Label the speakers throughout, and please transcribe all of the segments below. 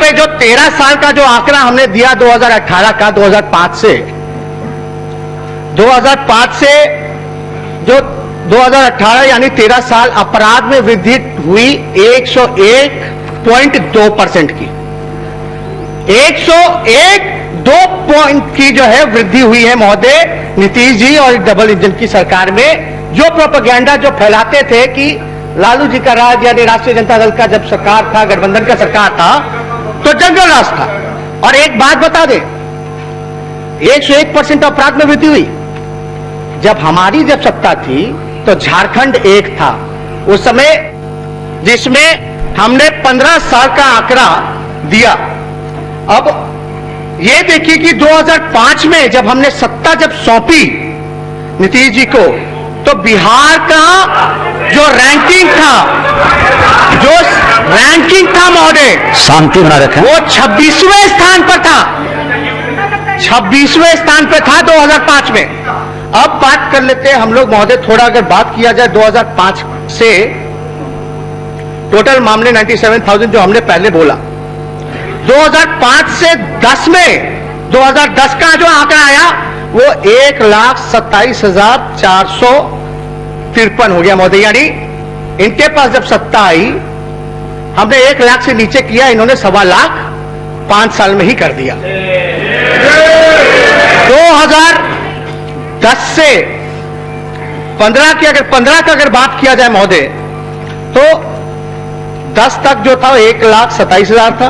Speaker 1: पे जो 13 साल का जो आंकड़ा हमने दिया 2018 का 2005 से जो 2018 यानी 13 साल अपराध में वृद्धि हुई 101.2% की 101.2 पॉइंट की जो है वृद्धि हुई है महोदय। नीतीश जी और डबल इंजन की सरकार में जो प्रोपेगेंडा जो फैलाते थे कि लालू जी का राज यानी राष्ट्रीय जनता दल का जब सरकार था, गठबंधन का सरकार था, तो जंगल राज था। और एक बात बता दे, 101% अपराध में वृद्धि हुई। जब हमारी सत्ता थी तो झारखंड एक था उस समय, जिसमें हमने 15 साल का आंकड़ा दिया। अब ये देखिए कि 2005 में जब हमने सत्ता सौंपी नीतीश जी को, तो बिहार का जो रैंकिंग था महोदय,
Speaker 2: शांति बना रखें,
Speaker 1: वो 26वें स्थान पर था। 26वें स्थान पर था 2005 में। अब बात कर लेते हैं हम लोग महोदय, थोड़ा अगर बात किया जाए 2005 से टोटल मामले 97,000 जो हमने पहले बोला, 2005 से 10 में 2010 का जो आंकड़ा आया वो 1,27,453 हो गया महोदय। यानी इनके पास जब सत्ता आई, हमने 1 लाख से नीचे किया, इन्होंने 1.25 लाख 5 साल में ही कर दिया। 2010 से 15 की अगर बात किया जाए महोदय, तो 10 तक जो था 1,27,000 था,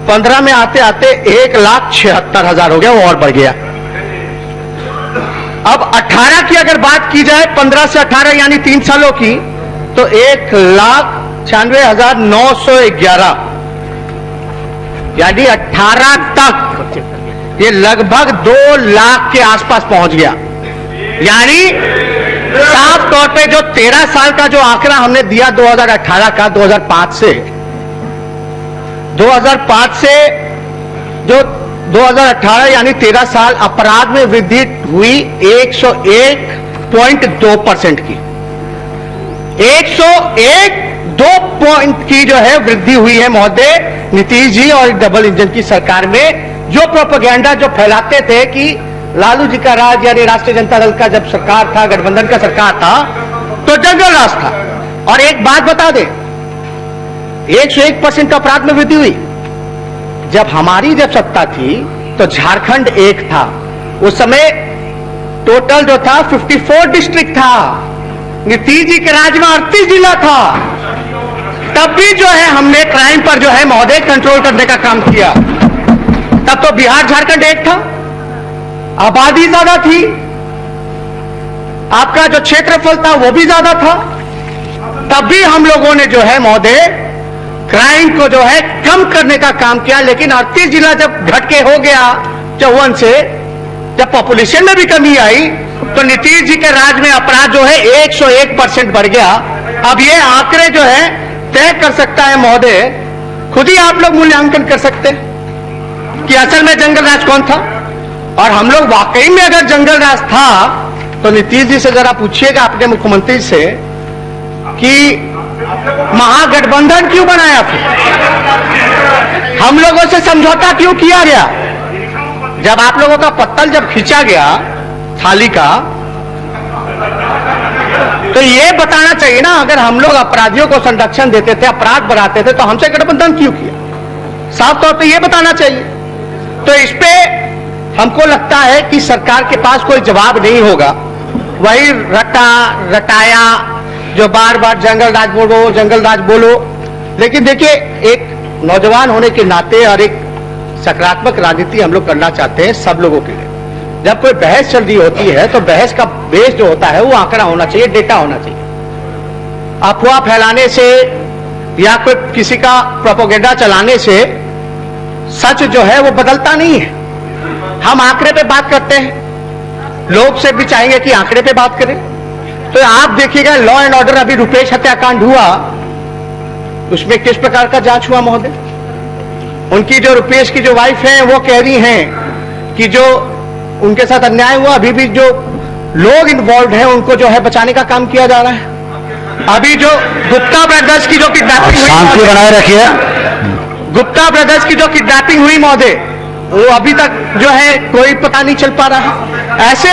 Speaker 1: 15 में आते आते 1,76,000 हो गया, वो और बढ़ गया। अब 18 की अगर बात की जाए, 15 से 18 यानी 3 सालों की, तो 1,96,911 यानी 18 तक ये लगभग 2 लाख के आसपास पहुंच गया। यानी साफ तौर पे जो 13 साल का जो आंकड़ा हमने दिया 2018 का 2005 से जो 2018 यानी 13 साल अपराध में वृद्धि हुई 101.2% की 101.2 पॉइंट की जो है वृद्धि हुई है महोदय। नीतीश जी और डबल इंजन की सरकार में जो प्रोपेगेंडा जो फैलाते थे कि लालू जी का राज यानी राष्ट्रीय जनता दल का जब सरकार था, गठबंधन का सरकार था, तो जंगल राज था। और एक बात बता दे, 101% अपराध में वृद्धि हुई। जब हमारी सत्ता थी तो झारखंड एक था उस समय, टोटल जो था 54 डिस्ट्रिक्ट था। नीतीश जी के राज में 38 जिला था। तब भी जो है हमने क्राइम पर जो है महोदय कंट्रोल करने का काम किया। तब तो बिहार झारखंड एक था, आबादी ज्यादा थी, आपका जो क्षेत्रफल था वो भी ज्यादा था। तब भी हम लोगों ने जो है महोदय क्राइम को जो है कम करने का काम किया। लेकिन 38 जिला जब घट के हो गया 54 से, जब पॉपुलेशन में भी कमी आई, तो नीतीश जी के राज में अपराध जो है 101% बढ़ गया। अब ये आंकड़े जो है तय कर सकता है महोदय, खुद ही आप लोग मूल्यांकन कर सकते हैं कि असल में जंगल राज कौन था। और हम लोग वाकई में अगर जंगल राज था, तो नीतीश जी से जरा पूछिएगा अपने मुख्यमंत्री से कि महागठबंधन क्यों बनाया था, हम लोगों से समझौता क्यों किया गया। जब आप लोगों का पत्तल जब खींचा गया थाली का, तो ये बताना चाहिए ना, अगर हम लोग अपराधियों को संरक्षण देते थे, अपराध बढ़ाते थे, तो हमसे गठबंधन क्यों किया, साफ तौर पे ये बताना चाहिए। तो इस पे हमको लगता है कि सरकार के पास कोई जवाब नहीं होगा। वही रटाया जो बार बार जंगल राज बोलो। लेकिन देखिए, एक नौजवान होने के नाते और एक सकारात्मक राजनीति हम लोग करना चाहते हैं सब लोगों के लिए। जब कोई बहस चल रही होती है तो बहस का बेस जो होता है वो आंकड़ा होना चाहिए, डेटा होना चाहिए। अफवाह फैलाने से या कोई किसी का प्रोपेगेंडा चलाने से सच जो है वो बदलता नहीं है। हम आंकड़े पे बात करते हैं, लोग से भी चाहेंगे कि आंकड़े पे बात करें। तो आप देखिएगा, लॉ एंड ऑर्डर अभी रुपेश हत्याकांड हुआ, उसमें किस प्रकार का जांच हुआ महोदय। उनकी जो रुपेश की जो वाइफ है वो कह रही हैं कि जो उनके साथ अन्याय हुआ, अभी भी जो लोग इन्वॉल्व हैं उनको जो है बचाने का काम किया जा रहा है। अभी जो गुप्ता ब्रदर्स की जो किडनैपिंग हुई,
Speaker 2: शांति बनाए रखिए।
Speaker 1: गुप्ता ब्रदर्स की जो किडनैपिंग हुई महोदय, वो अभी तक जो है कोई पता नहीं चल पा रहा। ऐसे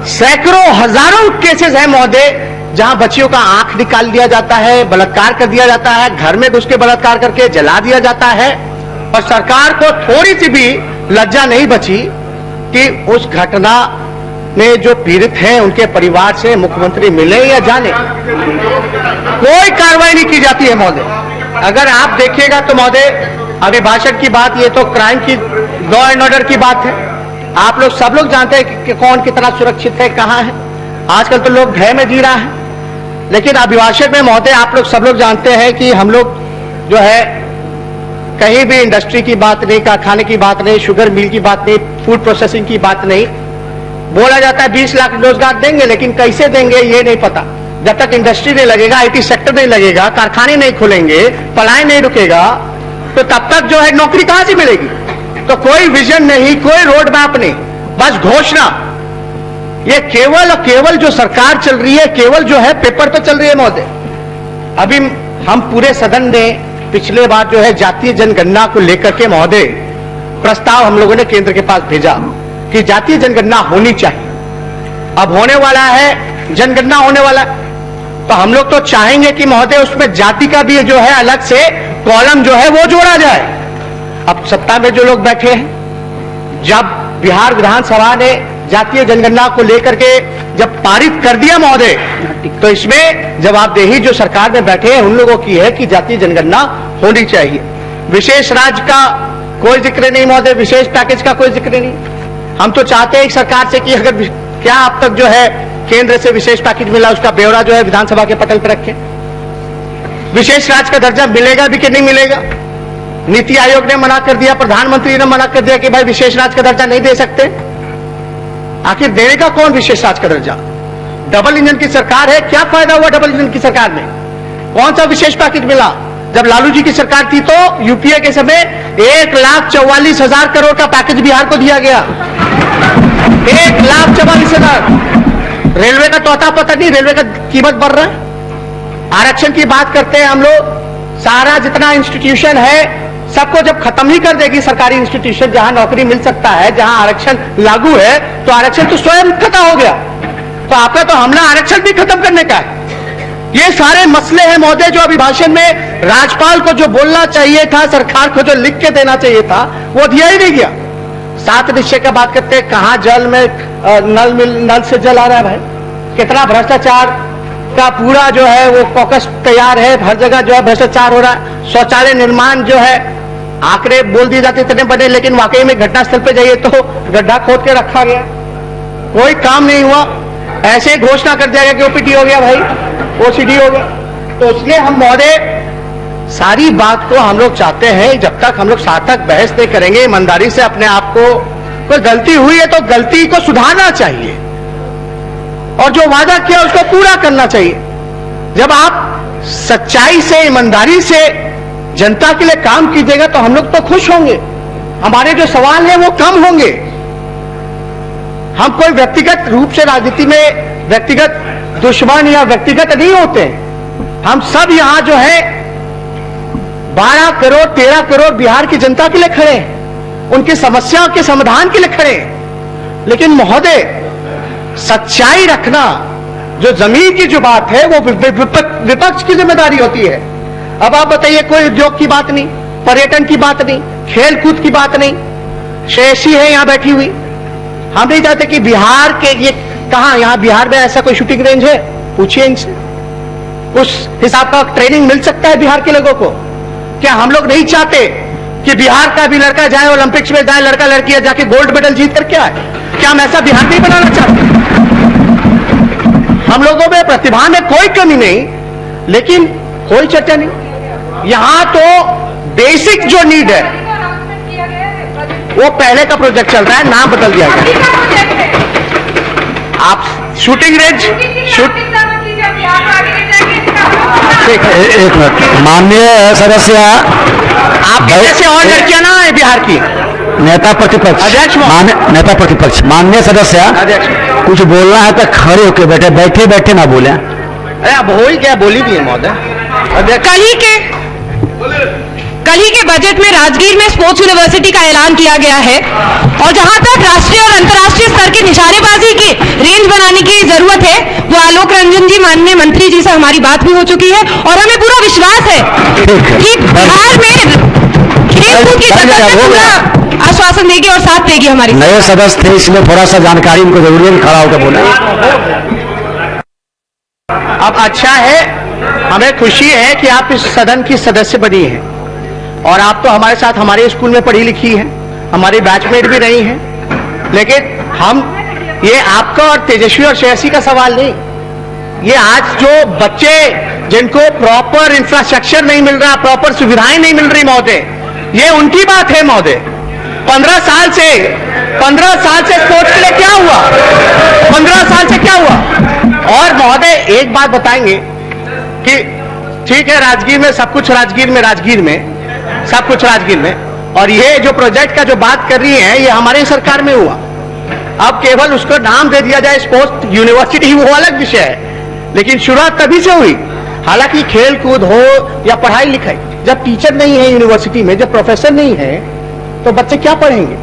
Speaker 1: सैकड़ों हजारों केसेस हैं महोदय जहां बच्चियों का आंख निकाल दिया जाता है, बलात्कार कर दिया जाता है, घर में घुस के बलात्कार करके जला दिया जाता है, और सरकार को थोड़ी सी भी लज्जा नहीं बची कि उस घटना में जो पीड़ित हैं उनके परिवार से मुख्यमंत्री मिले या जाने। कोई कार्रवाई नहीं की जाती है महोदय। अगर आप देखिएगा तो महोदय, अभिभाषण की बात, ये तो क्राइम की, लॉ एंड ऑर्डर की बात है। आप लोग सब लोग जानते हैं कि कौन कितना सुरक्षित है, कहां है। आजकल तो लोग भय में जी रहा है, लेकिन अभिभाषण में महोदय आप लोग सब लोग जानते हैं कि हम लोग जो है कहीं भी इंडस्ट्री की बात नहीं, कारखाने की बात नहीं, शुगर मिल की बात नहीं, फूड प्रोसेसिंग की बात नहीं। बोला जाता है 20 लाख रोजगार देंगे, लेकिन कैसे देंगे ये नहीं पता। जब तक इंडस्ट्री नहीं लगेगा, आईटी सेक्टर नहीं लगेगा, कारखाने नहीं खुलेंगे, पढ़ाई नहीं रुकेगा, तो तब तक जो है नौकरी कहां से मिलेगी। तो कोई विजन नहीं, कोई रोड मैप नहीं, बस घोषणा। ये केवल और केवल जो सरकार चल रही है, केवल जो है पेपर पे चल रही है महोदय। अभी हम पूरे सदन ने पिछले बार जो है जातीय जनगणना को लेकर के महोदय प्रस्ताव हम लोगों ने केंद्र के पास भेजा कि जातीय जनगणना होनी चाहिए। अब होने वाला है, जनगणना होने वाला है, तो हम लोग तो चाहेंगे कि महोदय उसमें जाति का भी जो है अलग से कॉलम जो है वो जोड़ा जाए। अब सत्ता में जो लोग बैठे हैं, जब बिहार विधानसभा ने जातीय जनगणना को लेकर के जब पारित कर दिया महोदय, तो इसमें जवाबदेही जो सरकार में बैठे हैं उन लोगों की है कि जातीय जनगणना होनी चाहिए। विशेष राज्य का कोई जिक्र नहीं महोदय, विशेष पैकेज का कोई जिक्र नहीं। हम तो चाहते हैं सरकार से कि अगर क्या अब तक जो है केंद्र से विशेष पैकेज मिला, उसका ब्यौरा जो है विधानसभा के पटल पर रखें। विशेष राज्य का दर्जा मिलेगा भी कि नहीं मिलेगा। नीति आयोग ने मना कर दिया, प्रधानमंत्री ने मना कर दिया कि भाई विशेष राज्य का दर्जा नहीं दे सकते। आखिर देगा कौन विशेष राज्य का दर्जा? डबल इंजन की सरकार है, क्या फायदा हुआ डबल इंजन की सरकार में? कौन सा विशेष पैकेज मिला? जब लालू जी की सरकार थी तो यूपीए के समय 1,44,000 करोड़ का पैकेज बिहार को दिया गया। 1,44,000। रेलवे का तो पता नहीं, रेलवे का कीमत बढ़ रहा है। आरक्षण की बात करते हैं हम लोग, सारा जितना इंस्टीट्यूशन है सबको जब खत्म ही कर देगी सरकारी इंस्टीट्यूशन, जहां नौकरी मिल सकता है, जहां आरक्षण लागू है, तो आरक्षण तो स्वयं खत्म हो गया। तो आपका तो हमला आरक्षण भी खत्म करने का है। ये सारे मसले हैं महोदय जो अभिभाषण में राज्यपाल को जो बोलना चाहिए था, सरकार को जो लिख के देना चाहिए था, वो दिया ही नहीं गया। 7 निश्चय का बात करते हैं, कहां जल में नल से जल आ रहा है भाई। कितना भ्रष्टाचार का पूरा जो है वो कॉकस तैयार है, हर जगह जो है भ्रष्टाचार हो रहा है। शौचालय निर्माण जो है आंकड़े बोल दिए जाते इतने बड़े, लेकिन वाकई में घटनास्थल पे जाइए तो गड्ढा खोद के रखा गया, कोई काम नहीं हुआ। ऐसे ही घोषणा कर दिया गया कि ओपीडी हो गया भाई, ओसीडी हो गया। तो इसलिए हम महोदय सारी बात को हम लोग चाहते हैं, जब तक हम लोग सार्थक बहस नहीं करेंगे, ईमानदारी से अपने आप को, कोई गलती हुई है तो गलती को सुधारना चाहिए और जो वादा किया उसको पूरा करना चाहिए। जब आप सच्चाई से, ईमानदारी से जनता के लिए काम कीजिएगा तो हम लोग तो खुश होंगे, हमारे जो सवाल हैं वो कम होंगे। हम कोई व्यक्तिगत रूप से राजनीति में व्यक्तिगत दुश्मन या व्यक्तिगत नहीं होते। हम सब यहां जो है 12 करोड़ 13 करोड़ बिहार की जनता के लिए खड़े हैं, उनकी समस्याओं के समाधान के लिए खड़े हैं। लेकिन महोदय सच्चाई रखना, जो जमीन की जो बात है वो विपक्ष की जिम्मेदारी होती है। अब आप बताइए, कोई उद्योग की बात नहीं, पर्यटन की बात नहीं, खेल कूद की बात नहीं। श्रेयसी है यहां बैठी हुई, हम नहीं चाहते कि बिहार के ये कहां, यहां बिहार में ऐसा कोई शूटिंग रेंज है? पूछिए इनसे, उस हिसाब का ट्रेनिंग मिल सकता है बिहार के लोगों को? क्या हम लोग नहीं चाहते कि बिहार का भी लड़का जाए ओलंपिक्स में, जाए लड़का लड़कियां जाके गोल्ड मेडल जीत करके आए? क्या हम ऐसा बिहार नहीं बनाना चाहते? हम लोगों में प्रतिभा में कोई कमी नहीं, लेकिन कोई चर्चा नहीं। यहां तो बेसिक जो नीड है वो पहले का प्रोजेक्ट चल रहा है, नाम बदल दिया गया। आप शूटिंग रेंज
Speaker 2: एक मिनट, माननीय सदस्य,
Speaker 1: आपके जैसे और लड़कियां ना है बिहार की।
Speaker 2: नेता प्रतिपक्ष, नेता प्रतिपक्ष, माननीय सदस्य, कुछ बोलना है तो खड़े होकर बैठे, बैठे बैठे ना बोले।
Speaker 1: अरे अब हो ही क्या, बोली भी है महोदय।
Speaker 3: कल ही के बजट में राजगीर में स्पोर्ट्स यूनिवर्सिटी का ऐलान किया गया है और जहां तक राष्ट्रीय और अंतर्राष्ट्रीय स्तर की निशानेबाजी की रेंज बनाने की जरूरत है, वो आलोक रंजन जी माननीय मंत्री जी से हमारी बात भी हो चुकी है और हमें पूरा विश्वास है कि बिहार में खेलकूद की जगत में पूरा आश्वासन देगी और साथ देगी हमारी।
Speaker 2: नए सदस्य थे, इसलिए थोड़ा सा जानकारी उनको जरूरी है, खड़ा होकर बोला।
Speaker 1: अब अच्छा है, हमें खुशी है कि आप इस सदन की सदस्य बनी हैं और आप तो हमारे साथ हमारे स्कूल में पढ़ी लिखी हैं, हमारी बैचमेट भी रही हैं, लेकिन हम ये आपका और तेजस्वी और श्रेयसी का सवाल नहीं, ये आज जो बच्चे जिनको प्रॉपर इंफ्रास्ट्रक्चर नहीं मिल रहा, प्रॉपर सुविधाएं नहीं मिल रही महोदय, ये उनकी बात है महोदय। 15 साल से स्पोर्ट्स के लिए क्या हुआ? 15 साल से क्या हुआ? और महोदय एक बात बताएंगे कि ठीक है, राजगीर में सब कुछ, राजगीर में सब कुछ राजगीर में, और ये जो प्रोजेक्ट का जो बात कर रही है ये हमारी सरकार में हुआ। अब केवल उसको नाम दे दिया जाए स्पोर्ट्स यूनिवर्सिटी, वो अलग विषय है, लेकिन शुरुआत तभी से हुई। हालांकि खेल कूद हो या पढ़ाई लिखाई, जब टीचर नहीं है यूनिवर्सिटी में, जब प्रोफेसर नहीं है, तो बच्चे क्या पढ़ेंगे?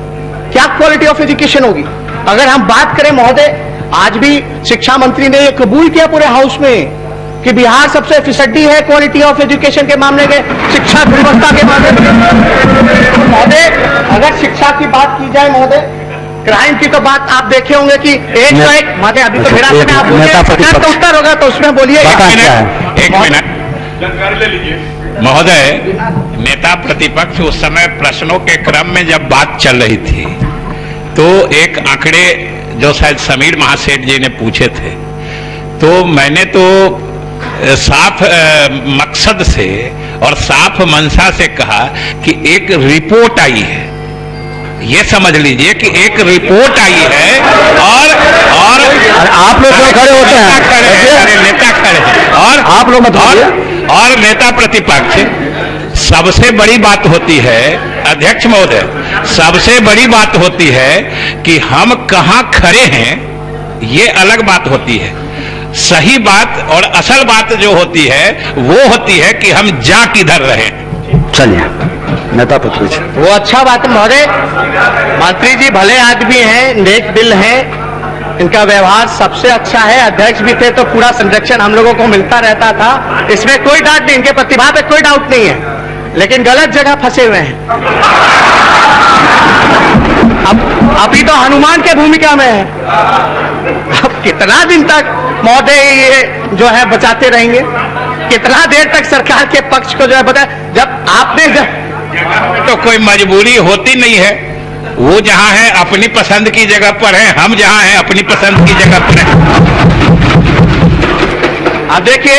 Speaker 1: क्या क्वालिटी ऑफ एजुकेशन होगी? अगर हम बात करें महोदय, आज भी शिक्षा मंत्री ने ये कबूल किया पूरे हाउस में कि बिहार सबसे फिसड्डी है क्वालिटी ऑफ एजुकेशन के मामले में, शिक्षा गुणवत्ता के मामले में। महोदय अगर शिक्षा की बात की जाए महोदय, क्राइम की तो बात आप देखे होंगे कि एक तो एक महोदय, अभी तो मेरा समय आप बोलिए, सरकार का उत्तर होगा तो उसमें बोलिए।
Speaker 4: एक मिनट जानकारी ले लीजिए महोदय। नेता प्रतिपक्ष उस समय प्रश्नों के क्रम में जब बात चल रही थी तो एक आंकड़े जो शायद समीर महासेठ जी ने पूछे थे, तो मैंने तो साफ मकसद से और साफ मंशा से कहा कि एक रिपोर्ट आई है, ये समझ लीजिए कि एक रिपोर्ट आई है और
Speaker 2: आप लोग खड़े होते हैं,
Speaker 4: नेता खड़े हैं और
Speaker 2: आप लोग मत
Speaker 4: और नेता प्रतिपक्ष, सबसे बड़ी बात होती है अध्यक्ष महोदय, सबसे बड़ी बात होती है कि हम कहां खड़े हैं, ये अलग बात होती है। सही बात और असल बात जो होती है वो होती है कि हम जा किधर रहे।
Speaker 2: चलिए नेता प्रतिपक्ष,
Speaker 1: वो अच्छा बात है महोदय, मंत्री जी भले आदमी हैं, नेक दिल हैं, इनका व्यवहार सबसे अच्छा है। अध्यक्ष भी थे तो पूरा संरक्षण हम लोगों को मिलता रहता था, इसमें कोई डाउट नहीं, इनके प्रतिभा पे कोई डाउट नहीं है, लेकिन गलत जगह फंसे हुए हैं। अब अभी तो हनुमान के भूमिका में है, अब कितना दिन तक महोदय ये जो है बचाते रहेंगे? कितना देर तक सरकार के पक्ष को जो है बता, जब आपने
Speaker 4: तो कोई मजबूरी होती नहीं है, वो जहां है अपनी पसंद की जगह पर है, हम जहां हैं अपनी पसंद की जगह पर हैं।
Speaker 1: अब देखिए,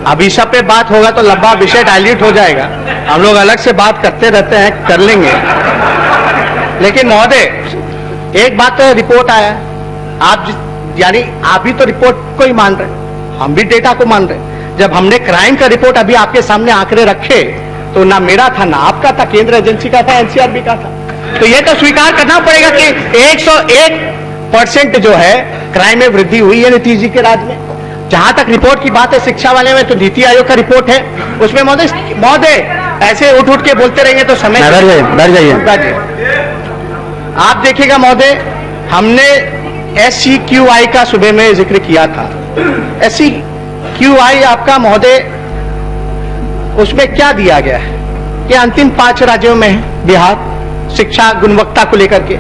Speaker 1: अभी सब पे बात होगा तो लंबा विषय डाइल्यूट हो जाएगा, हम लोग अलग से बात करते रहते हैं, कर लेंगे। लेकिन महोदय एक बात तो रिपोर्ट आया, आप यानी आप भी तो रिपोर्ट को ही मान रहे, हम भी डेटा को मान रहे। जब हमने क्राइम का रिपोर्ट अभी आपके सामने आंकड़े रखे तो ना मेरा था ना आपका था, केंद्र एजेंसी का था, एनसीआरबी का था, तो ये तो स्वीकार करना पड़ेगा कि 101% जो है क्राइम में वृद्धि हुई है नीतीश जी के राज में। जहां तक रिपोर्ट की बात है शिक्षा वाले में, तो नीति आयोग का रिपोर्ट है, उसमें महोदय ऐसे उठ उठ के बोलते रहेंगे तो समय
Speaker 2: बैठ जाइए।
Speaker 1: आप देखिएगा महोदय, हमने SCQI का सुबह में जिक्र किया था। SCQI आपका महोदय, उसमें क्या दिया गया है कि अंतिम 5 राज्यों में है बिहार शिक्षा गुणवत्ता को लेकर के।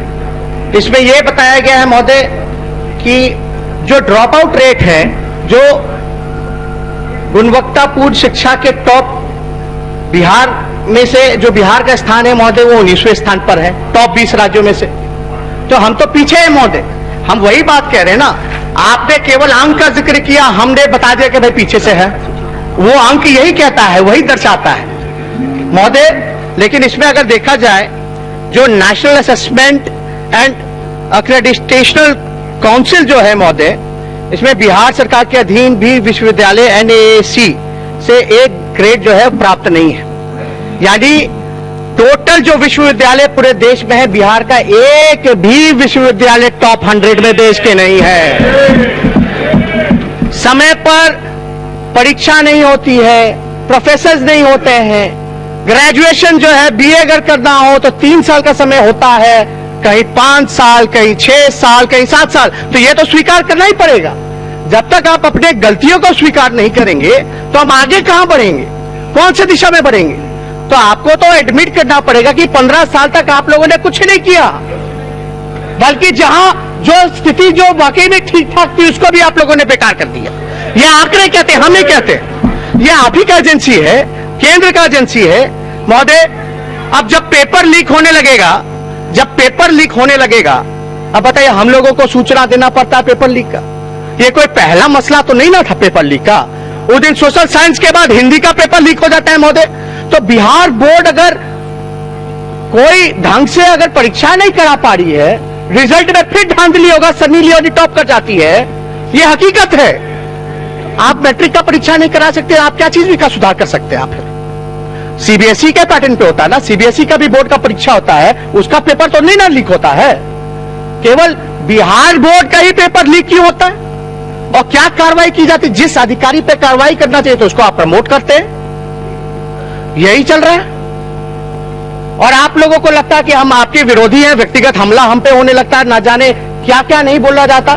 Speaker 1: इसमें यह बताया गया है महोदय कि जो ड्रॉप आउट रेट है, जो गुणवत्तापूर्ण शिक्षा के टॉप बिहार में से जो बिहार का स्थान है महोदय, वो 19वें स्थान पर है टॉप 20 राज्यों में से। तो हम तो पीछे हैं महोदय, हम वही बात कह रहे हैं ना, आपने केवल अंक का जिक्र किया, हमने बता दिया कि भाई पीछे से है, वो अंक यही कहता है, वही दर्शाता है महोदय। लेकिन इसमें अगर देखा जाए, जो नेशनल असेसमेंट एंड एक्रेडिटेशनल काउंसिल जो है महोदय, इसमें बिहार सरकार के अधीन भी विश्वविद्यालय NAAC से एक ग्रेड जो है प्राप्त नहीं है। यानी टोटल जो विश्वविद्यालय पूरे देश में है, बिहार का एक भी विश्वविद्यालय टॉप 100 में देश के नहीं है। समय पर परीक्षा नहीं होती है, प्रोफेसर्स नहीं होते हैं, ग्रेजुएशन जो है बीए अगर करना हो तो 3 साल का समय होता है, कहीं 5 साल, कहीं 6 साल, कहीं 7 साल। तो ये तो स्वीकार करना ही पड़ेगा। जब तक आप अपने गलतियों को स्वीकार नहीं करेंगे तो हम आगे कहां बढ़ेंगे, कौन सी दिशा में बढ़ेंगे? तो आपको तो एडमिट करना पड़ेगा कि 15 साल तक आप लोगों ने कुछ नहीं किया, बल्कि जहां जो स्थिति जो वाकई में ठीक ठाक थी उसको भी आप लोगों ने बेकार कर दिया। ये आंकड़े कहते हैं, हम नहीं कहते। ये आप ही का एजेंसी है, केंद्र का एजेंसी है महोदय। अब जब पेपर लीक होने लगेगा, अब बताइए हम लोगों को सूचना देना पड़ता है पेपर लीक का। ये कोई पहला मसला तो नहीं ना था पेपर लीक का। उस दिन सोशल साइंस के बाद हिंदी का पेपर लीक हो जाता है महोदय। तो बिहार बोर्ड अगर कोई ढंग से अगर परीक्षा नहीं करा पा रही है, रिजल्ट में फिर धांधली होगा, सनी लियोनी टॉप कर जाती है, ये हकीकत है। आप मैट्रिक का परीक्षा नहीं करा सकते, आप क्या चीज भी का सुधार कर सकते हैं? आप फिर सीबीएसई के पैटर्न पे होता है ना, सीबीएसई का भी बोर्ड का परीक्षा होता है, उसका पेपर तो नहीं ना लीक होता है। केवल बिहार बोर्ड का ही पेपर लीक क्यों होता है? और क्या कार्रवाई की जाती है? जिस अधिकारी पे कार्रवाई करना चाहिए तो उसको आप प्रमोट करते हैं। यही चल रहा है। और आप लोगों को लगता है कि हम आपके विरोधी हैं, व्यक्तिगत हमला हम पे होने लगता है, ना जाने क्या क्या नहीं बोला जाता।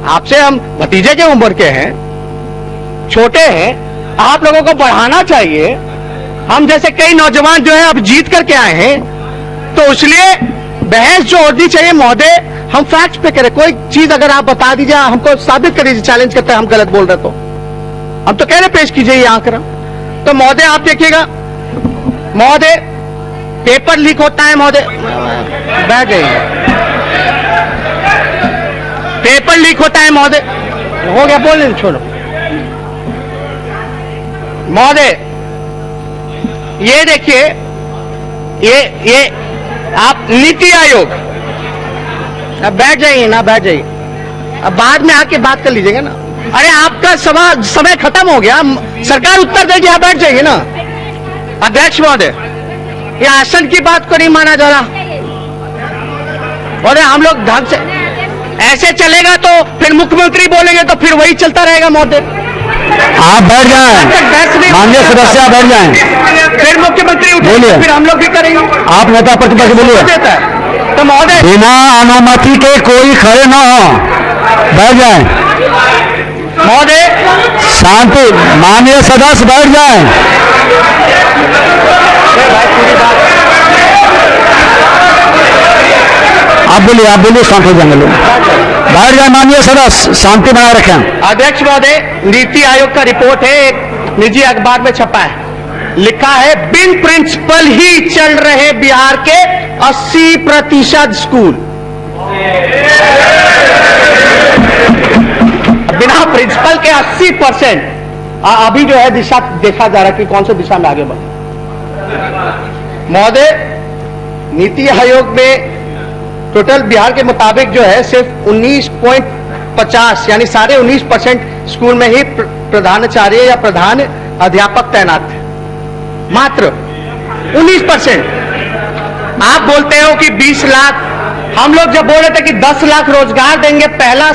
Speaker 1: आपसे हम भतीजे के उम्र के हैं, छोटे हैं, आप लोगों को बढ़ाना चाहिए। हम जैसे कई नौजवान जो है अब जीत करके आए हैं, तो इसलिए बहस जो होनी चाहिए महोदय, हम फैक्ट्स पे करें। कोई चीज अगर आप बता दीजिए, हमको साबित कर दीजिए, चैलेंज करते हैं हम गलत बोल रहे तो हम तो कह रहे पेश कीजिए ये आंकड़ा। तो महोदय आप देखिएगा, महोदय पेपर लीक होता है महोदय, बैठ जाइए, पेपर लीक होता है महोदय, हो गया बोलने छोड़ो महोदय। ये देखिए, ये आप नीति आयोग, अब बैठ जाइए ना, बैठ जाइए, अब बाद में आके बात कर लीजिएगा ना। अरे आपका समय खत्म हो गया, सरकार उत्तर देगी, आप बैठ जाइए ना। अध्यक्ष महोदय, ये आसन की बात को नहीं माना जा रहा। और हम लोग ढंग से ऐसे चलेगा तो फिर मुख्यमंत्री बोलेंगे तो फिर वही चलता रहेगा महोदय।
Speaker 2: आप बैठ जाएं, माननीय सदस्य आप बैठ जाएं,
Speaker 1: फिर मुख्यमंत्री
Speaker 2: बोलिए,
Speaker 1: उठेंगे, फिर हम लोग भी करेंगे।
Speaker 2: आप नेता प्रतिपक्ष बोलिए।
Speaker 1: देता है तो महोदय
Speaker 2: बिना अनुमति के कोई खड़े न हो, बैठ जाएं।
Speaker 1: महोदय
Speaker 2: शांति, माननीय सदस्य बैठ जाएं। आप बोलिए, शांत हो जाएंगे लोग। बैठ जाए माननीय सदस्य, शांति बनाए रखें।
Speaker 1: अध्यक्ष महोदय, नीति आयोग का रिपोर्ट है, एक निजी अखबार में छपा है, लिखा है बिन प्रिंसिपल ही चल रहे बिहार के 80% स्कूल। बिना प्रिंसिपल के 80%। अभी जो है दिशा देखा जा रहा है कि कौन सी दिशा में आगे बढ़े। महोदय, नीति आयोग में टोटल बिहार के मुताबिक जो है सिर्फ 19.50 यानी 19.5% स्कूल में ही प्रधानाचार्य या प्रधान अध्यापक तैनात थे, मात्र 19%। आप बोलते हो कि 20 लाख, हम लोग जब बोल रहे थे कि 10 लाख रोजगार देंगे, पहला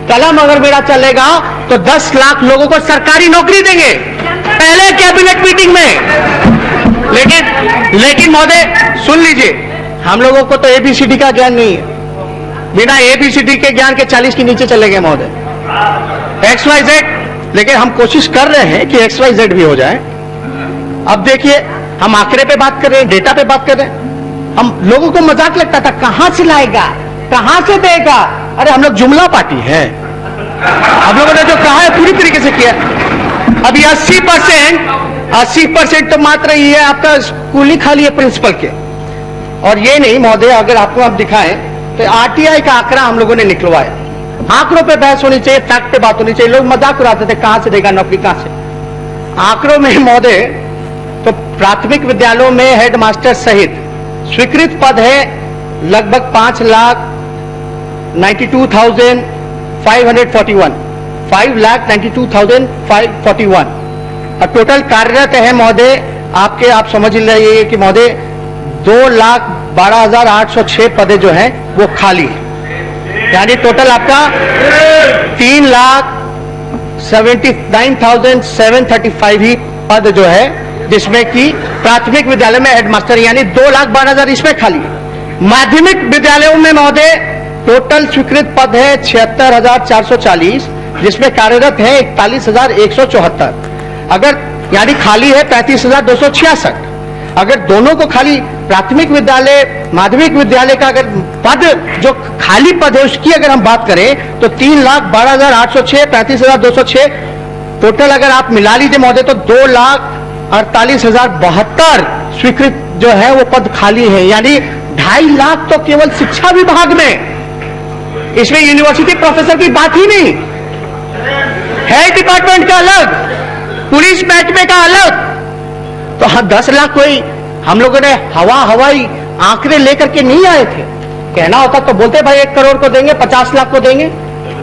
Speaker 1: कलम अगर मेरा चलेगा तो 10 लाख लोगों को सरकारी नौकरी देंगे, पहले कैबिनेट मीटिंग में। लेकिन महोदय सुन लीजिए, हम लोगों को तो एबीसीडी का ज्ञान नहीं है। बिना एबीसीडी के ज्ञान के 40 के नीचे चले गए महोदय, XYZ। लेकिन हम कोशिश कर रहे हैं कि XYZ भी हो जाए। अब देखिए, हम आंकड़े पे बात कर रहे हैं, डेटा पे बात कर रहे हैं। हम लोगों को मजाक लगता था, कहां से लाएगा, कहां से देगा। अरे हम लोग जुमला पार्टी है, हम लोगों ने जो कहा है पूरी तरीके से किया। अभी 80% तो मात्र ये है आपका स्कूल ही खाली है प्रिंसिपल के। और ये नहीं महोदय, अगर आपको आप दिखाएं तो RTI का आंकड़ा हम लोगों ने निकलवाया। आंकड़ों पे बहस होनी चाहिए, फैक्ट पे बात होनी चाहिए। लोग मजाक उड़ाते थे कहां से देगा नौकरी, कहां से। आंकड़ों में महोदय तो प्राथमिक विद्यालयों में हेडमास्टर सहित स्वीकृत पद है लगभग 5,92,541 और टोटल कार्यरत है महोदय आपके, आप समझ लीजिए कि महोदय 2,12,806 पदे जो हैं वो खाली है। यानी टोटल आपका 3,79,735 ही पद जो है जिसमें कि प्राथमिक विद्यालय में हेडमास्टर यानी 2,12,000 इसमें खाली है। माध्यमिक विद्यालयों में महोदय टोटल स्वीकृत पद है 76,440, जिसमें कार्यरत है 41,174। अगर यानी खाली है 35,266। अगर दोनों को खाली प्राथमिक विद्यालय माध्यमिक विद्यालय का अगर पद जो खाली पद है उसकी अगर हम बात करें तो 3,12,806, 35,206 टोटल अगर आप मिला लीजिए महोदय तो 2,48,072 स्वीकृत जो है वो पद खाली है, यानी 2.5 लाख तो केवल शिक्षा विभाग में। इसमें यूनिवर्सिटी प्रोफेसर की बात ही नहीं, हेल्थ डिपार्टमेंट का अलग, पुलिस महकमे का अलग। तो 10 लाख कोई हम लोगों ने हवाई आंकड़े लेकर के नहीं आए थे। कहना होता तो बोलते भाई 1 करोड़ को देंगे, 50 लाख को देंगे,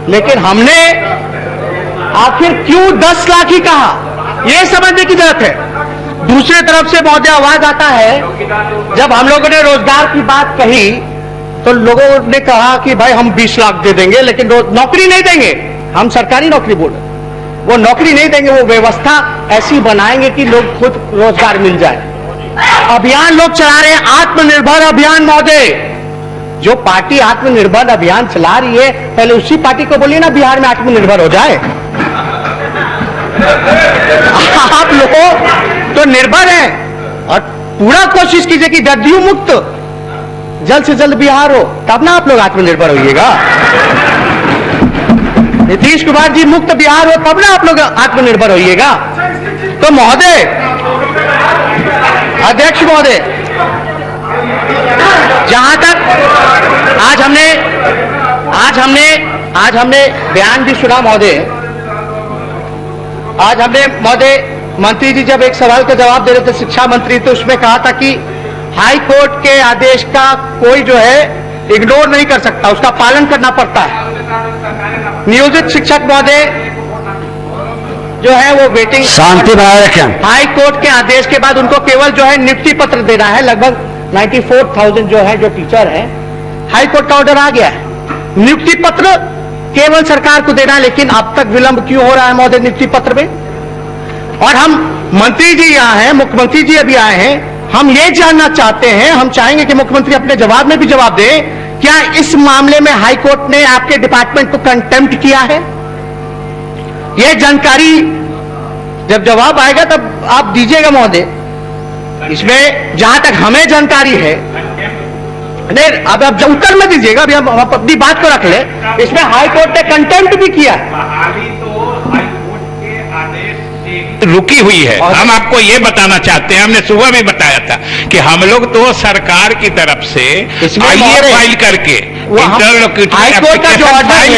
Speaker 1: लेकिन हमने आखिर क्यों 10 लाख ही कहा, यह समझने की जरूरत है। दूसरी तरफ से महोदय आवाज आता है, जब हम लोगों ने रोजगार की बात कही तो लोगों ने कहा कि भाई हम 20 लाख दे देंगे लेकिन नौकरी नहीं देंगे। हम सरकारी नौकरी बोल रहे, वो नौकरी नहीं देंगे, वो व्यवस्था ऐसी बनाएंगे कि लोग खुद रोजगार मिल जाए। अभियान लोग चला रहे हैं आत्मनिर्भर अभियान महोदय। जो पार्टी आत्मनिर्भर अभियान चला रही है पहले उसी पार्टी को बोलिए ना बिहार में आत्मनिर्भर हो जाए। आप लोग तो निर्भर हैं और पूरा कोशिश कीजिए कि जदयू मुक्त जल्द से जल्द बिहार हो, तब ना आप लोग आत्मनिर्भर होइएगा। नीतीश कुमार जी मुक्त बिहार हो तब ना आप लोग आत्मनिर्भर होइएगा। तो महोदय, अध्यक्ष महोदय, जहां तक आज हमने बयान भी सुना महोदय, आज हमने महोदय मंत्री जी जब एक सवाल का जवाब दे रहे थे शिक्षा मंत्री, तो उसमें कहा था कि हाई कोर्ट के आदेश का कोई जो है इग्नोर नहीं कर सकता, उसका पालन करना पड़ता है। नियोजित शिक्षक महोदय जो है वो वेटिंग,
Speaker 2: शांति बनाए रखें।
Speaker 1: हाई कोर्ट के आदेश के बाद उनको केवल जो है नियुक्ति पत्र देना है। लगभग 94,000 जो है जो टीचर हैं, हाई कोर्ट का ऑर्डर आ गया है, नियुक्ति पत्र केवल सरकार को देना है। लेकिन अब तक विलंब क्यों हो रहा है महोदय नियुक्ति पत्र में? और हम मंत्री जी यहाँ हैं, मुख्यमंत्री जी अभी आए हैं, हम ये जानना चाहते हैं, हम चाहेंगे कि मुख्यमंत्री अपने जवाब में भी जवाब दें, क्या इस मामले में हाई कोर्ट ने आपके डिपार्टमेंट को कंटेम्प्ट किया है? यह जानकारी जब जवाब आएगा तब आप दीजिएगा महोदय। इसमें जहां तक हमें जानकारी है, नहीं अब आप उत्तर में दीजिएगा, अभी हम अपनी बात को रख ले। इसमें हाई कोर्ट ने कंटेम्प्ट भी किया है,
Speaker 4: रुकी हुई है। हम आपको ये बताना चाहते हैं, हमने सुबह भी बताया था कि हम लोग तो सरकार की तरफ से आईए फाइल करके फाइल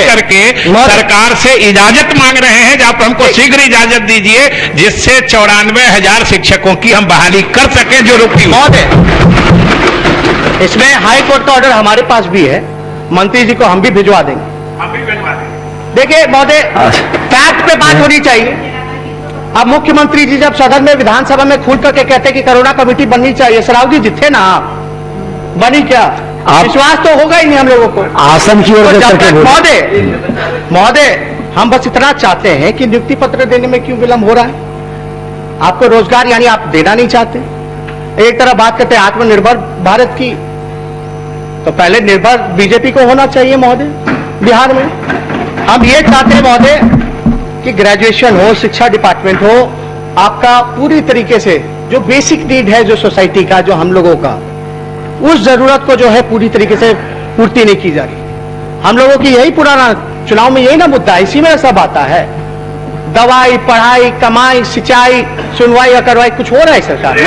Speaker 4: करके सरकार से इजाजत मांग रहे हैं, आप हमको शीघ्र इजाजत दीजिए जिससे 94,000 शिक्षकों की हम बहाली कर सकें जो रुकी हुई है।
Speaker 1: इसमें हाई कोर्ट का ऑर्डर हमारे पास भी है, मंत्री जी को हम भी भिजवा देंगे। देखिए महोदय, फैक्ट पे बात होनी चाहिए। अब मुख्यमंत्री जी जब सदन में विधानसभा में खुल करके कहते कि कोरोना कमेटी बननी चाहिए, सराव जी जिथे ना आप बनी, क्या विश्वास तो होगा ही नहीं हम लोगों को
Speaker 2: आसन की ओर।
Speaker 1: महोदय, हम बस इतना चाहते हैं कि नियुक्ति पत्र देने में क्यों विलंब हो रहा है? आपको रोजगार यानी आप देना नहीं चाहते। एक तरफ बात करते हैं आत्मनिर्भर भारत की, तो पहले निर्भर बीजेपी को होना चाहिए महोदय बिहार में। हम ये चाहते हैं महोदय कि ग्रेजुएशन हो, शिक्षा डिपार्टमेंट हो, आपका पूरी तरीके से जो बेसिक नीड है जो सोसाइटी का, जो हम लोगों का, उस जरूरत को जो है पूरी तरीके से पूर्ति नहीं की जा रही। हम लोगों की यही पुराना चुनाव में यही ना मुद्दा है, इसी में सब आता है। दवाई, पढ़ाई, कमाई, सिंचाई, सुनवाई या करवाई, कुछ हो रहा है सरकार में?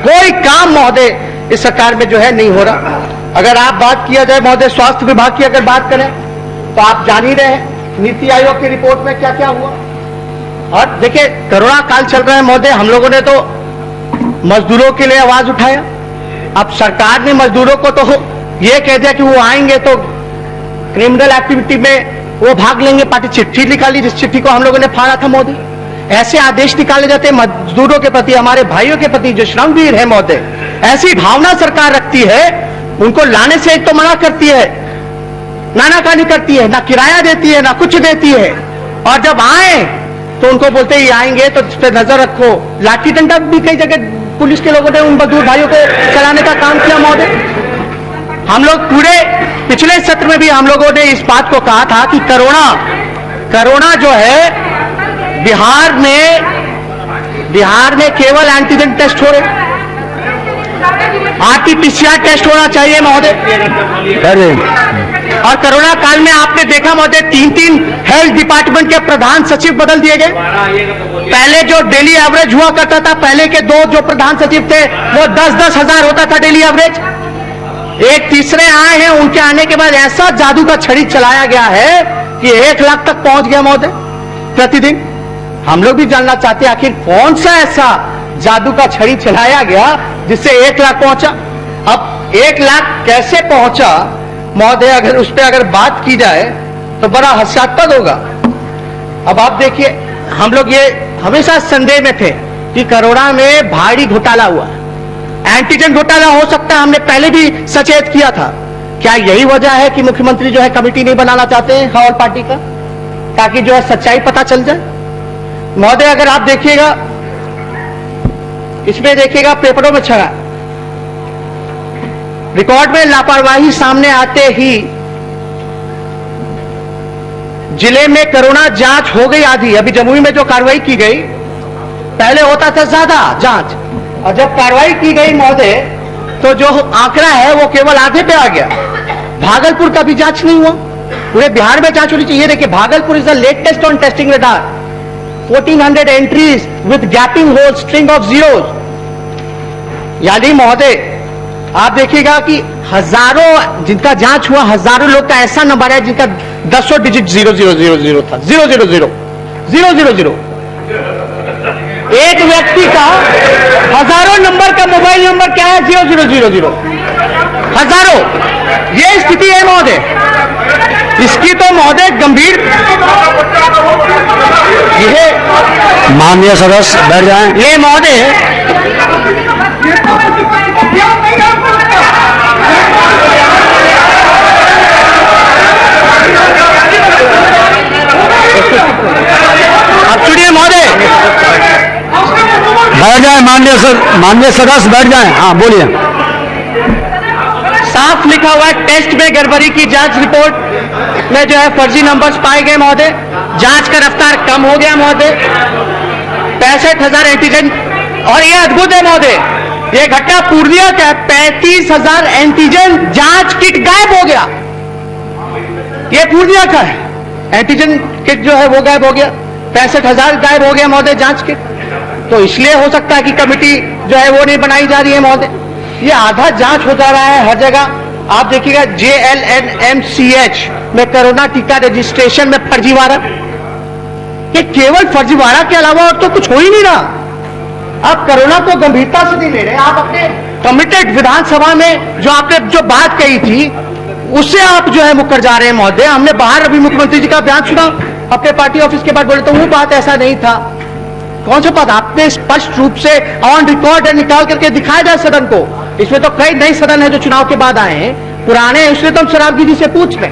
Speaker 1: कोई काम महोदय इस सरकार में जो है नहीं हो रहा। अगर आप बात किया जाए महोदय स्वास्थ्य विभाग की अगर बात करें तो आप जान ही रहे हैं नीति आयोग की रिपोर्ट में क्या क्या हुआ। और देखिए कोरोना काल चल रहा है महोदय, हम लोगों ने तो मजदूरों के लिए आवाज उठाया। अब सरकार ने मजदूरों को तो ये कह दिया कि वो आएंगे तो क्रिमिनल एक्टिविटी में वो भाग लेंगे, पार्टी चिट्ठी निकाली जिस चिट्ठी को हम लोगों ने फाड़ा था महोदय। ऐसे आदेश निकाले जाते हैं मजदूरों के प्रति, हमारे भाइयों के प्रति जो श्रमवीर है महोदय। ऐसी भावना सरकार रखती है, उनको लाने से एक तो मना करती है, नानाकानी करती है, ना किराया देती है, ना कुछ देती है, और जब आए तो उनको बोलते ही आएंगे तो इस पे नजर रखो। लाठी डंडा भी कई जगह पुलिस के लोगों ने उन मजदूर भाइयों को चलाने का काम किया महोदय। हम लोग पूरे पिछले सत्र में भी हम लोगों ने इस बात को कहा था कि कोरोना जो है बिहार में केवल एंटीजन टेस्ट हो रहे, आरटीपीसीआर टेस्ट होना चाहिए महोदय। और कोरोना काल में आपने देखा महोदय 3 हेल्थ डिपार्टमेंट के प्रधान सचिव बदल दिए गए। पहले जो डेली एवरेज हुआ करता था, पहले के 2 जो प्रधान सचिव थे वो 10-10 हजार होता था डेली एवरेज। एक तीसरे आए हैं, उनके आने के बाद ऐसा जादू का छड़ी चलाया गया है कि 1 लाख तक पहुंच गया महोदय प्रतिदिन। हम लोग भी जानना चाहते हैं आखिर कौन सा ऐसा जादू का छड़ी चलाया गया जिससे 1 लाख पहुंचा। अब 1 लाख कैसे पहुंचा महोदय, अगर उस पर अगर बात की जाए तो बड़ा हास्यास्पद होगा। अब आप देखिए, हम लोग ये हमेशा संदेह में थे कि कोरोना में भारी घोटाला हुआ, एंटीजन घोटाला हो सकता है, हमने पहले भी सचेत किया था। क्या यही वजह है कि मुख्यमंत्री जो है कमेटी नहीं बनाना चाहते हैं ऑल पार्टी का, ताकि जो है सच्चाई पता चल जाए? महोदय अगर आप देखिएगा, इसमें देखिएगा पेपरों में छड़ा, रिकॉर्ड में लापरवाही सामने आते ही जिले में कोरोना जांच हो गई आधी। अभी जमुई में जो कार्रवाई की गई, पहले होता था ज्यादा जांच, और जब कार्रवाई की गई महोदय तो जो आंकड़ा है वो केवल आधे पे आ गया। भागलपुर का भी जांच नहीं हुआ, पूरे बिहार में जांच होनी चाहिए। देखिए Bhagalpur is the latest on testing radar, 1400 entries with gaping hole string of zeros. यानी महोदय आप देखिएगा कि हजारों जिनका जांच हुआ, हजारों लोग का ऐसा नंबर है जिनका 10 डिजिट 0000 था, 000 एक व्यक्ति का हजारों नंबर का मोबाइल नंबर क्या है, 0000 हजारों। ये स्थिति है महोदय, इसकी तो महोदय गंभीर, ये
Speaker 2: माननीय सदस्य बैठ जाएं।
Speaker 1: ये महोदय अब सुनिए महोदय,
Speaker 2: बैठ जाए माननीय सदस्य बैठ जाए। हाँ बोलिए।
Speaker 1: साफ लिखा हुआ है, टेस्ट में गड़बड़ी की जांच रिपोर्ट में जो है फर्जी नंबर्स पाए गए महोदय, जांच का रफ्तार कम हो गया महोदय, 65,000 एंटीजन। और ये अद्भुत है महोदय, ये घटना पूर्णिया का 35,000 एंटीजन जांच किट गायब हो गया। ये पूर्णिया का है, एंटीजन किट जो है वो गायब हो गया, 65,000 गायब हो गया महोदय जांच किट। तो इसलिए हो सकता है कि कमेटी जो है वो नहीं बनाई जा रही है महोदय। ये आधा जांच हो जा रहा है हर जगह। आप देखिएगा JLNMCH में कोरोना टीका रजिस्ट्रेशन में फर्जीवाड़ा, ये केवल फर्जीवाड़ा के अलावा और तो कुछ हो ही नहीं रहा। आप कोरोना को गंभीरता से नहीं ले रहे, आप अपने कमिटेड विधानसभा में जो आपने जो बात कही थी उससे आप जो है मुकर जा रहे हैं महोदय। हमने बाहर अभी मुख्यमंत्री जी का बयान सुना अपने पार्टी ऑफिस के बाद, बोले तो वो बात ऐसा नहीं था। कौन सा बात आपने स्पष्ट रूप से ऑन रिकॉर्ड निकाल करके दिखाया जाए सदन को। इसमें तो कई नए सदन है जो चुनाव के बाद आए हैं, पुराने इसलिए तो हम शराबगी जी से पूछ रहे।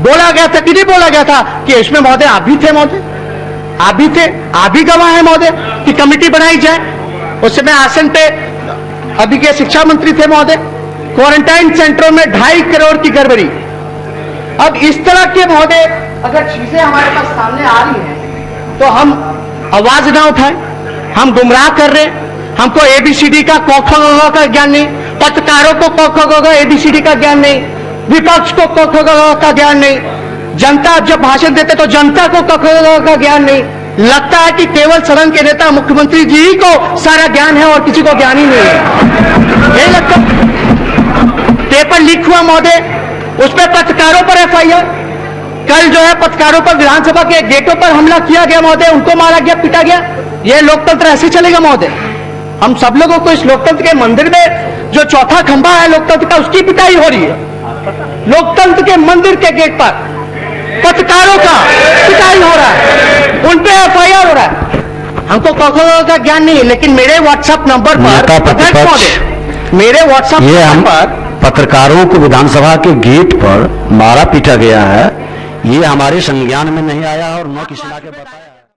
Speaker 1: बोला गया था कि नहीं बोला गया था कि इसमें महोदय आप भी थे महोदय, आप भी थे, आप भी गवाह है महोदय कि कमेटी बनाई जाए। उस समय आसन पे अभी के शिक्षा मंत्री थे महोदय। क्वारंटाइन सेंटरों में 2.5 करोड़ की गड़बड़ी। अब इस तरह के महोदय अगर चीजें हमारे पास सामने आ रही हैं तो हम आवाज ना उठाएं, हम गुमराह कर रहे हैं। हमको ABCD का क ख ग का ज्ञान नहीं, पत्रकारों को क ख ग ABCD का ज्ञान नहीं, विपक्ष को क ख ग का ज्ञान नहीं, जनता जब भाषण देते तो जनता को क ख ग का ज्ञान नहीं। लगता है कि केवल सदन के नेता मुख्यमंत्री जी ही को सारा ज्ञान है और किसी को ज्ञान ही नहीं है, यही लगता। पेपर लीक हुआ महोदय, उस पर पत्रकारों पर FIR। कल जो है पत्रकारों पर विधानसभा के गेटों पर हमला किया गया महोदय, उनको मारा गया, पीटा गया। यह लोकतंत्र ऐसे चलेगा महोदय? हम सब लोगों को इस लोकतंत्र के मंदिर में जो चौथा खंभा है लोकतंत्र का, उसकी पिटाई हो रही है। लोकतंत्र के मंदिर के गेट पर पत्रकारों का पिटाई हो रहा है, उन पे FIR हो रहा है। हमको क का ज्ञान नहीं, लेकिन मेरे व्हाट्सएप नंबर पर, मेरे व्हाट्सएप नंबर पर
Speaker 2: पत्रकारों को विधानसभा के गेट पर मारा पीटा गया है, ये हमारे संज्ञान में नहीं आया और न किसी के